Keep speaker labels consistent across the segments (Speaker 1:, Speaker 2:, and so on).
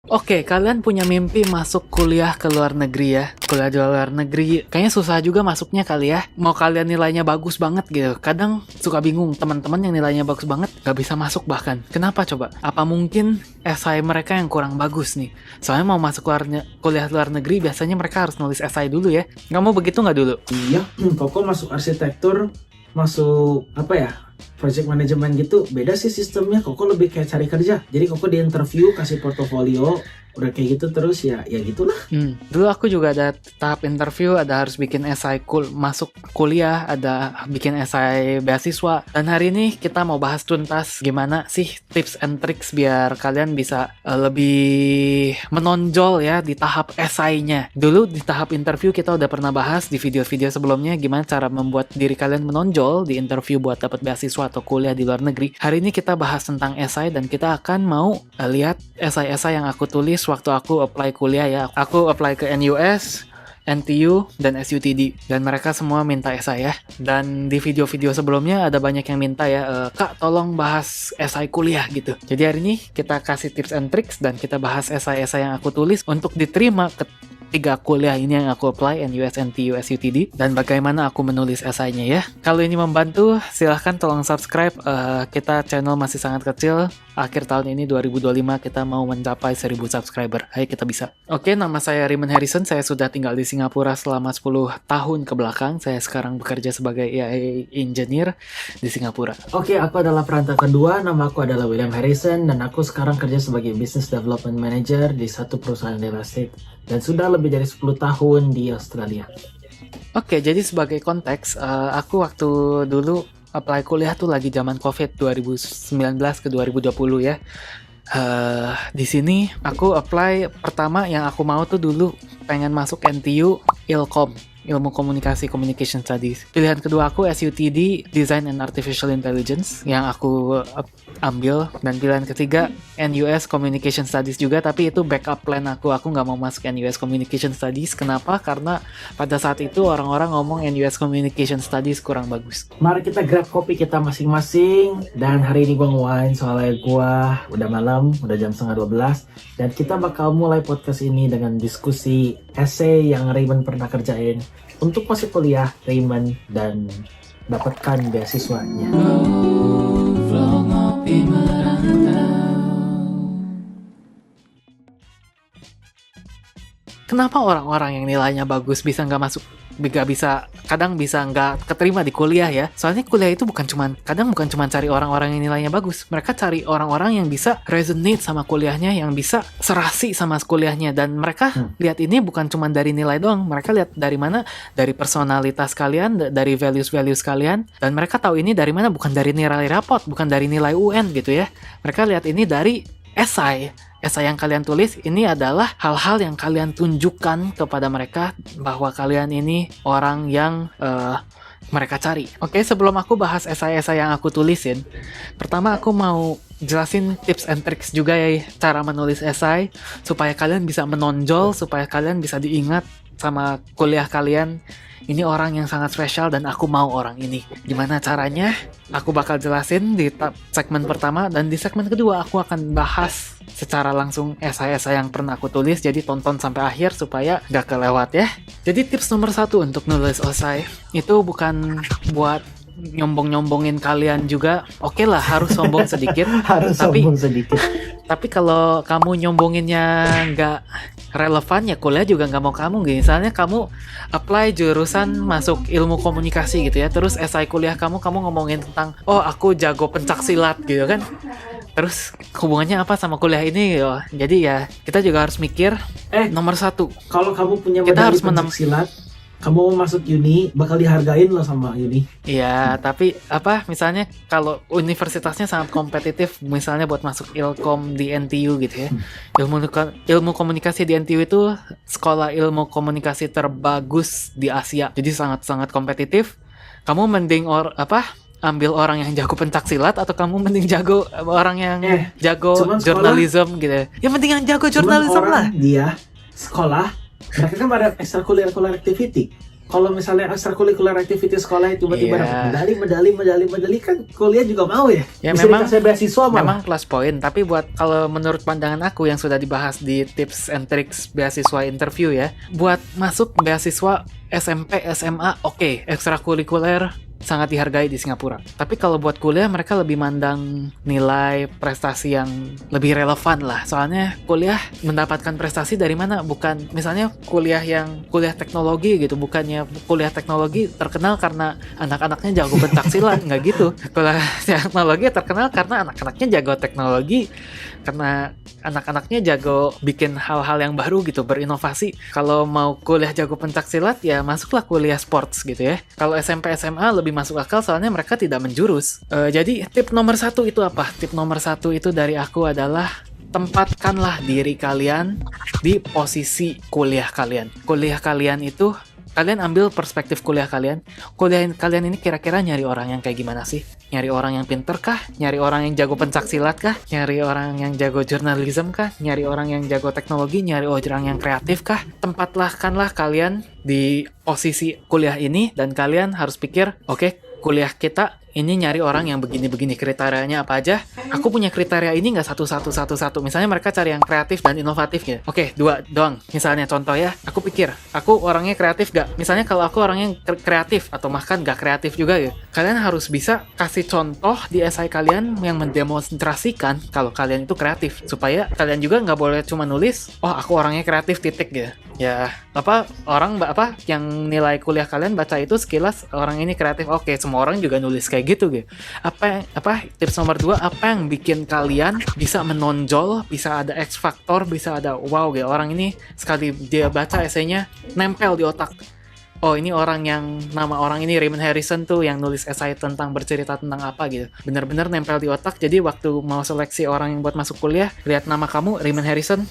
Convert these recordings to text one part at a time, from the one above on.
Speaker 1: Oke, kalian punya mimpi masuk kuliah ke luar negeri ya? Kuliah di luar negeri, kayaknya susah juga masuknya kali ya. Mau kalian nilainya bagus banget gitu. Kadang suka bingung, teman-teman yang nilainya bagus banget gak bisa masuk bahkan. Kenapa coba? Apa mungkin esai mereka yang kurang bagus nih? Soalnya mau masuk kuliah luar negeri, biasanya mereka harus nulis esai dulu ya. Kamu begitu nggak dulu?
Speaker 2: Iya, Koko masuk arsitektur, masuk apa ya, project management gitu, beda sih sistemnya. Koko lebih kayak cari kerja. Jadi Koko di interview, kasih portofolio, udah kayak gitu terus ya gitulah.
Speaker 1: Dulu aku juga ada tahap interview, ada harus bikin esai masuk kuliah, ada bikin esai beasiswa. Dan hari ini kita mau bahas tuntas gimana sih tips and tricks biar kalian bisa lebih menonjol ya di tahap esainya. Dulu di tahap interview kita udah pernah bahas di video-video sebelumnya gimana cara membuat diri kalian menonjol di interview buat dapat beasiswa atau kuliah di luar negeri. Hari ini kita bahas tentang esai dan kita akan mau lihat esai-esai yang aku tulis waktu aku apply kuliah ya. Aku apply ke NUS, NTU, dan SUTD. Dan mereka semua minta esai ya. Dan di video-video sebelumnya ada banyak yang minta ya, Kak tolong bahas esai kuliah gitu. Jadi hari ini kita kasih tips and tricks dan kita bahas esai-esai yang aku tulis untuk diterima ke 3 kuliah ini yang aku apply, NUS, NTU, SUTD, dan bagaimana aku menulis esainya ya. Kalau ini membantu, silahkan tolong subscribe. Kita channel masih sangat kecil. Akhir tahun ini 2025 kita mau mencapai 1000 subscriber. Ayo kita bisa. Oke, nama saya Raymond Harrison. Saya sudah tinggal di Singapura selama 10 tahun ke belakang. Saya sekarang bekerja sebagai AI engineer di Singapura.
Speaker 2: Oke, aku adalah perantau kedua. Nama aku adalah William Harrison dan aku sekarang kerja sebagai Business Development Manager di satu perusahaan real estate dan sudah lebih dari 10 tahun di Australia.
Speaker 1: Oke, jadi sebagai konteks, aku waktu dulu apply kuliah tuh lagi zaman COVID 2019 ke 2020 ya. Di sini aku apply pertama yang aku mau tuh dulu pengen masuk NTU Ilkom, Ilmu Komunikasi Communication Studies. Pilihan kedua aku SUTD Design and Artificial Intelligence yang aku ambil, dan pilihan ketiga NUS Communication Studies juga, tapi itu backup plan aku nggak mau masuk NUS Communication Studies. Kenapa? Karena pada saat itu orang-orang ngomong NUS Communication Studies kurang bagus.
Speaker 2: Mari kita grab kopi kita masing-masing. Dan hari ini gue nge-wine soalnya gue udah malam, udah jam 11:30. Dan kita bakal mulai podcast ini dengan diskusi essay yang Raymond pernah kerjain untuk masuk kuliah Raymond dan dapatkan beasiswanya.
Speaker 1: Kenapa orang-orang yang nilainya bagus bisa nggak masuk, kadang bisa nggak keterima di kuliah ya? Soalnya kuliah itu bukan cuma cari orang-orang yang nilainya bagus. Mereka cari orang-orang yang bisa resonate sama kuliahnya, yang bisa serasi sama kuliahnya. Dan mereka lihat ini bukan cuma dari nilai doang. Mereka lihat dari mana? Dari personalitas kalian, dari values-values kalian. Dan mereka tahu ini dari mana? Bukan dari nilai rapot, bukan dari nilai UN gitu ya. Mereka lihat ini dari esai yang kalian tulis. Ini adalah hal-hal yang kalian tunjukkan kepada mereka bahwa kalian ini orang yang mereka cari. Oke, sebelum aku bahas esai-esai yang aku tulisin, pertama aku mau jelasin tips and tricks juga ya, cara menulis esai supaya kalian bisa menonjol, supaya kalian bisa diingat sama kuliah kalian. Ini orang yang sangat spesial dan aku mau orang ini. Gimana caranya? Aku bakal jelasin di segmen pertama, dan di segmen kedua aku akan bahas secara langsung esai-esai yang pernah aku tulis. Jadi tonton sampai akhir supaya gak kelewat ya. Jadi tips nomor 1 untuk nulis esai itu bukan buat nyombong-nyombongin kalian juga. Oke lah, harus sombong sedikit.
Speaker 2: sombong sedikit.
Speaker 1: Tapi kalau kamu nyombonginnya nggak relevan ya kuliah juga nggak mau kamu gitu. Misalnya kamu apply jurusan masuk ilmu komunikasi gitu ya, terus esai kuliah kamu ngomongin tentang oh aku jago pencak silat gitu kan. Terus hubungannya apa sama kuliah ini gitu. Jadi ya kita juga harus mikir nomor 1.
Speaker 2: Kalau kamu punya
Speaker 1: kita harus
Speaker 2: pencak silat, kamu mau masuk uni, bakal dihargain loh sama uni.
Speaker 1: Iya, tapi misalnya kalau universitasnya sangat kompetitif, misalnya buat masuk Ilkom di NTU gitu ya. Ilmu komunikasi di NTU itu sekolah ilmu komunikasi terbagus di Asia. Jadi sangat-sangat kompetitif. Kamu mending ambil orang yang jago pencak silat atau kamu mending jago orang yang jago jurnalism gitu. Ya mending yang jago jurnalism lah.
Speaker 2: Dia sekolah, mereka kan pada extracurricular activity. kalau misalnya ekstrakurikuler activity sekolah tiba-tiba
Speaker 1: Iya.
Speaker 2: dapat medali kan kuliah juga mau ya.
Speaker 1: Ya
Speaker 2: Bisa
Speaker 1: memang
Speaker 2: dikasih beasiswa malah.
Speaker 1: memang plus poin, tapi buat kalau menurut pandangan aku yang sudah dibahas di tips and tricks beasiswa interview ya, buat masuk beasiswa SMP, SMA, oke, ekstrakurikuler sangat dihargai di Singapura. Tapi kalau buat kuliah mereka lebih mandang nilai prestasi yang lebih relevan lah. Soalnya kuliah mendapatkan prestasi dari mana? Bukan misalnya kuliah teknologi gitu, bukannya kuliah teknologi terkenal karena anak-anaknya jago pencaksilat, nggak gitu. Kuliah teknologi terkenal karena anak-anaknya jago teknologi, karena anak-anaknya jago bikin hal-hal yang baru gitu, berinovasi. Kalau mau kuliah jago pencaksilat ya masuklah kuliah sports gitu ya. Kalau SMP SMA lebih masuk akal soalnya mereka tidak menjurus. Jadi tip nomor 1 itu apa? Tip nomor 1 itu dari aku adalah tempatkanlah diri kalian di posisi kuliah kalian. Kuliah kalian itu kalian ambil perspektif kuliah kalian. Kuliah kalian ini kira-kira nyari orang yang kayak gimana sih? Nyari orang yang pinter kah? Nyari orang yang jago pencaksilat kah? Nyari orang yang jago jurnalisme kah? Nyari orang yang jago teknologi? Nyari orang yang kreatif kah? Tempatkanlah kalian di posisi kuliah ini dan kalian harus pikir, oke, kuliah kita ini nyari orang yang begini-begini, kriterianya apa aja. Aku punya kriteria ini nggak satu. Misalnya mereka cari yang kreatif dan inovatif gitu. Oke, 2 doang. Misalnya contoh ya, aku pikir, aku orangnya kreatif gak? Misalnya kalau aku orangnya kreatif atau bahkan gak kreatif juga ya, kalian harus bisa kasih contoh di esai kalian yang mendemonstrasikan kalau kalian itu kreatif. Supaya kalian juga nggak boleh cuma nulis, oh aku orangnya kreatif titik gitu. Ya, orang yang nilai kuliah kalian baca itu sekilas orang ini kreatif. Oke, semua orang juga nulis kayak gitu. Tips nomor 2, apa yang bikin kalian bisa menonjol, bisa ada X factor, bisa ada wow gitu. Orang ini sekali dia baca esainya nempel di otak. Oh, ini nama orang ini Raymond Harrison tuh yang nulis esai tentang bercerita tentang apa gitu. Bener-bener nempel di otak. Jadi waktu mau seleksi orang yang buat masuk kuliah, lihat nama kamu Raymond Harrison.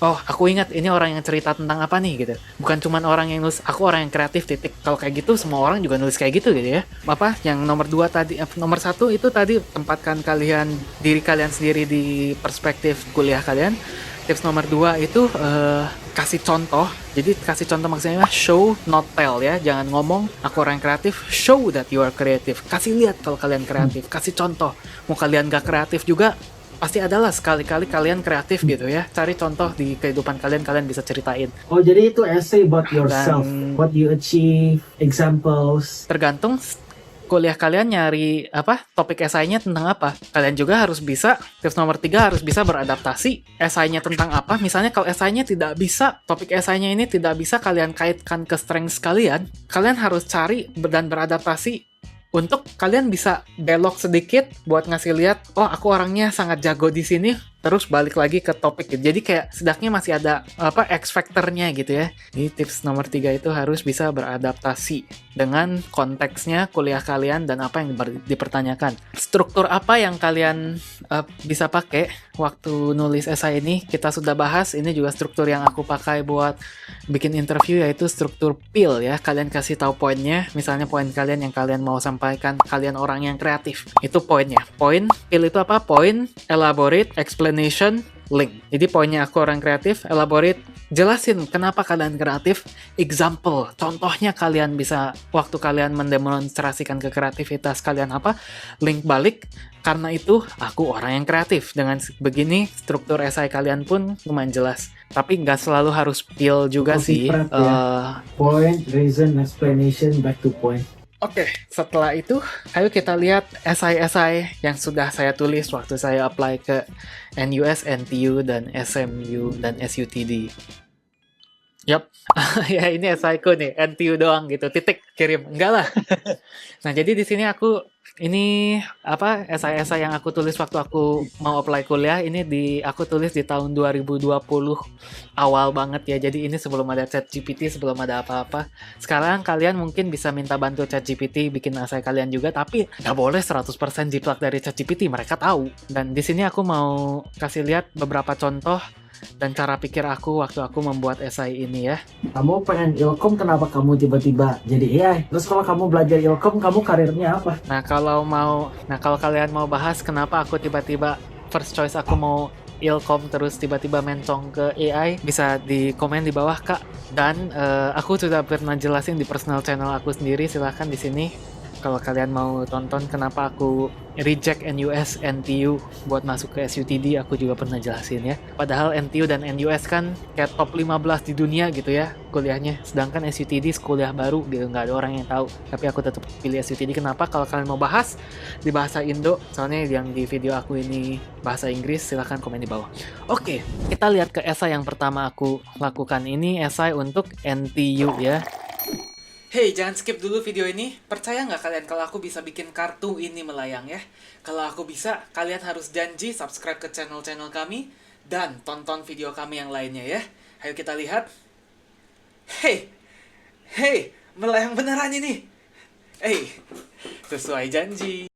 Speaker 1: Oh, aku ingat ini orang yang cerita tentang apa nih gitu. Bukan cuman orang yang nulis, aku orang yang kreatif titik. Kalau kayak gitu semua orang juga nulis kayak gitu ya. Yang nomor 2 tadi, nomor 1 itu tadi tempatkan diri kalian sendiri di perspektif kuliah kalian. Tips nomor 2 itu kasih contoh. Jadi kasih contoh maksudnya show not tell ya. Jangan ngomong aku orang yang kreatif, show that you are creative. Kasih lihat kalau kalian kreatif, kasih contoh. Mau kalian gak kreatif juga pasti adalah sekali-kali kalian kreatif gitu ya. Cari contoh di kehidupan kalian bisa ceritain.
Speaker 2: Oh, jadi itu essay about yourself, what you achieve, examples.
Speaker 1: Tergantung kuliah kalian nyari topik esainya tentang apa. Kalian juga harus bisa, tips nomor 3 harus bisa beradaptasi esainya tentang apa. Misalnya kalau esainya tidak bisa, topik esainya ini tidak bisa kalian kaitkan ke strengths kalian harus cari dan beradaptasi untuk kalian bisa belok sedikit buat ngasih lihat, oh aku orangnya sangat jago di sini, terus balik lagi ke topik gitu. Jadi kayak setidaknya masih ada X factor-nya gitu ya. Jadi tips nomor 3 itu harus bisa beradaptasi dengan konteksnya kuliah kalian dan apa yang dipertanyakan. Struktur apa yang kalian bisa pakai waktu nulis esai ini kita sudah bahas. Ini juga struktur yang aku pakai buat bikin interview, yaitu struktur PIL ya. Kalian kasih tahu poinnya, misalnya poin kalian yang kalian mau sampaikan, kalian orang yang kreatif. Itu poinnya. Poin PIL itu apa? Poin, elaborate, explanation, link. Jadi poinnya aku orang kreatif, elaborate, jelasin kenapa kalian kreatif, example, contohnya kalian bisa waktu kalian mendemonstrasikan kekreativitas kalian apa, link balik, karena itu aku orang yang kreatif. Dengan begini struktur esai kalian pun lumayan jelas. Tapi nggak selalu harus PIL juga sih.
Speaker 2: Point, reason, explanation, back to point.
Speaker 1: Oke, setelah itu, ayo kita lihat esai-esai yang sudah saya tulis waktu saya apply ke NUS, NTU, dan SMU, dan SUTD. Yap, ya ini esaiku nih, NTU doang gitu, titik, kirim. Enggak lah. Nah, jadi di sini esai-esai yang aku tulis waktu aku mau apply kuliah, aku tulis di tahun 2020 awal banget ya. Jadi ini sebelum ada ChatGPT, sebelum ada apa-apa. Sekarang kalian mungkin bisa minta bantu ChatGPT bikin esai kalian juga, tapi nggak boleh 100% jiplak dari ChatGPT, mereka tahu. Dan di sini aku mau kasih lihat beberapa contoh dan cara pikir aku waktu aku membuat esai ini ya.
Speaker 2: Kamu pengen ilkom, kenapa kamu tiba-tiba jadi AI? Terus kalau kamu belajar ilkom, kamu karirnya apa?
Speaker 1: Nah kalau kalian mau bahas kenapa aku tiba-tiba first choice aku mau ilkom terus tiba-tiba mencong ke AI, bisa di komen di bawah Kak. Dan aku sudah pernah jelasin di personal channel aku sendiri, silahkan di sini kalau kalian mau tonton kenapa aku reject NUS, NTU buat masuk ke SUTD, aku juga pernah jelasin ya. Padahal NTU dan NUS kan kayak top 15 di dunia gitu ya kuliahnya. Sedangkan SUTD kuliah baru gitu, nggak ada orang yang tahu. Tapi aku tetap pilih SUTD. Kenapa? Kalau kalian mau bahas di bahasa Indo, soalnya yang di video aku ini bahasa Inggris, silahkan komen di bawah. Oke, kita lihat ke esai yang pertama aku lakukan. Ini esai untuk NTU ya. Hey, jangan skip dulu video ini. Percaya nggak kalian kalau aku bisa bikin kartu ini melayang ya? Kalau aku bisa, kalian harus janji subscribe ke channel-channel kami dan tonton video kami yang lainnya ya. Ayo kita lihat. Hey, hey, melayang beneran ini. Hey, sesuai janji.